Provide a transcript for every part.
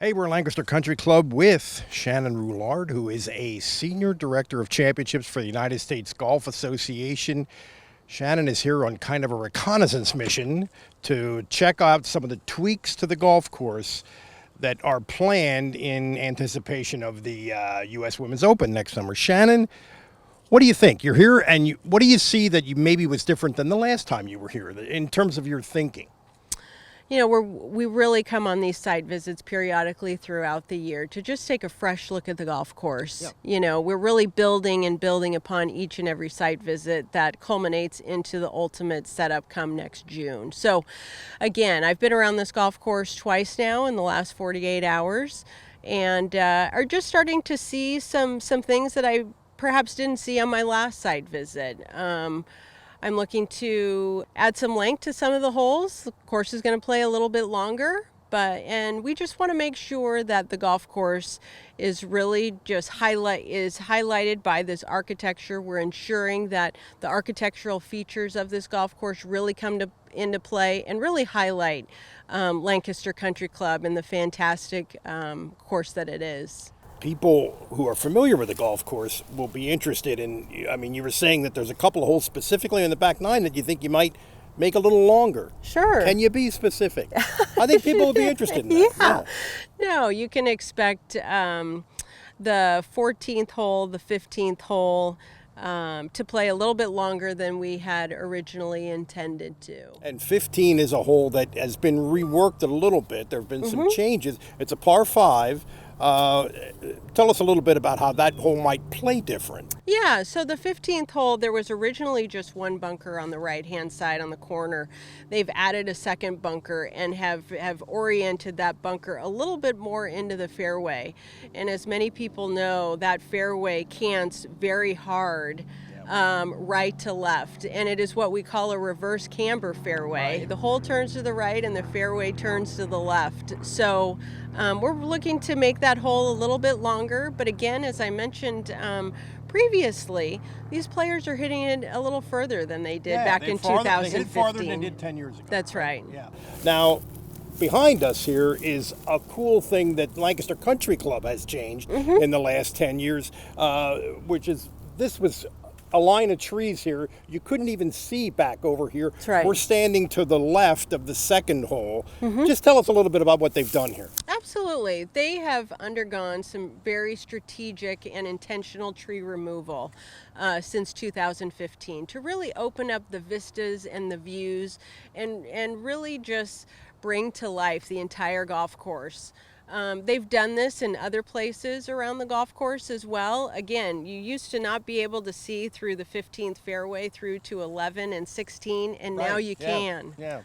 Hey, we're Lancaster Country Club with Shannon Rouillard, who is a Senior Director of Championships for the United States Golf Association. Shannon is here on kind of a reconnaissance mission to check out some of the tweaks to the golf course that are planned in anticipation of the U.S. Women's Open next summer. Shannon, what do you think? You're here, and what do you see that you maybe was different than the last time you were here in terms of your thinking? You know, we really come on these site visits periodically throughout the year to just take a fresh look at the golf course. Yep. You know, we're really building upon each and every site visit that culminates into the ultimate setup come next June. So, again, I've been around this golf course twice now in the last 48 hours and are just starting to see some things that I perhaps didn't see on my last site visit. I'm looking to add some length to some of the holes. The course is going to play a little bit longer, and we just want to make sure that the golf course is really just highlighted by this architecture. We're ensuring that the architectural features of this golf course really come into play and really highlight Lancaster Country Club and the fantastic course that it is. People who are familiar with the golf course will be interested in, I mean, you were saying that there's a couple of holes specifically in the back nine that you think you might make a little longer. Sure. Can you be specific? I think people will be interested in that. Yeah. No, you can expect the 14th hole, the 15th hole, to play a little bit longer than we had originally intended to. And 15 is a hole that has been reworked a little bit. There have been some changes. It's a par 5. Tell us a little bit about how that hole might play different. Yeah, so the 15th hole, there was originally just one bunker on the right-hand side on the corner. They've added a second bunker and have oriented that bunker a little bit more into the fairway. And as many people know, that fairway cants very hard. Right to left, and it is what we call a reverse camber fairway. Right. The hole turns to the right and the fairway turns to the left. So we're looking to make that hole a little bit longer, but again, as I mentioned previously, these players are hitting it a little further than they did back in 2015. They hit it farther than they did 10 years ago. That's right. Yeah. Now, behind us here is a cool thing that Lancaster Country Club has changed in the last 10 years, which is this was a line of trees here. You couldn't even see back over here. That's right. We're standing to the left of the second hole. Just tell us a little bit about what they've done here. Absolutely. They have undergone some very strategic and intentional tree removal since 2015 to really open up the vistas and the views and really just bring to life the entire golf course. They've done this in other places around the golf course as well. Again, you used to not be able to see through the 15th fairway through to 11 and 16, and now you can. Yeah.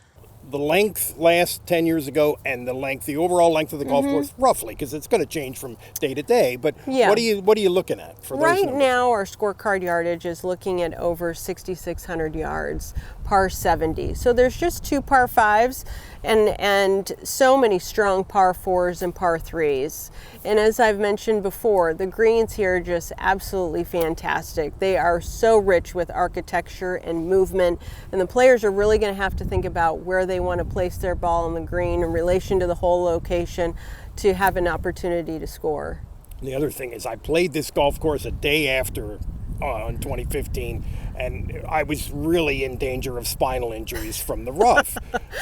The length last 10 years ago and the overall length of the golf course, roughly, because it's going to change from day to day. But what are you looking at for those right numbers? now? Our scorecard yardage is looking at over 6,600 yards, par 70. So there's just 2 par 5s and so many strong par 4s and par 3s. And as I've mentioned before, the greens here are just absolutely fantastic. They are so rich with architecture and movement, and the players are really going to have to think about where they want to place their ball on the green in relation to the hole location to have an opportunity to score. The other thing is I played this golf course a day after in 2015, and I was really in danger of spinal injuries from the rough.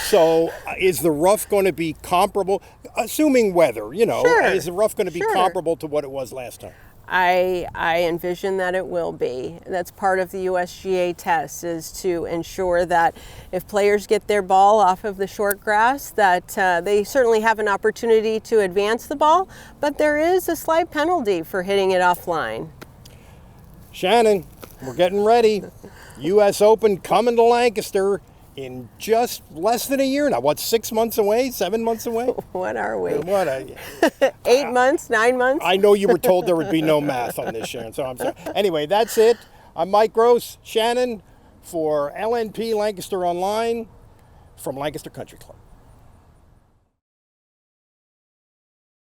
So is the rough going to be comparable, assuming weather, Sure. Is the rough going to be comparable to what it was last time? I envision that it will be. That's part of the USGA test, is to ensure that if players get their ball off of the short grass, that they certainly have an opportunity to advance the ball, but there is a slight penalty for hitting it offline. Shannon, we're getting ready. U.S. Open coming to Lancaster in just less than a year now. What, 6 months away, 7 months away? What are we? 8 months, 9 months? I know you were told there would be no math on this, Shannon, so I'm sorry. Anyway, that's it. I'm Mike Gross. Shannon for LNP Lancaster Online from Lancaster Country Club.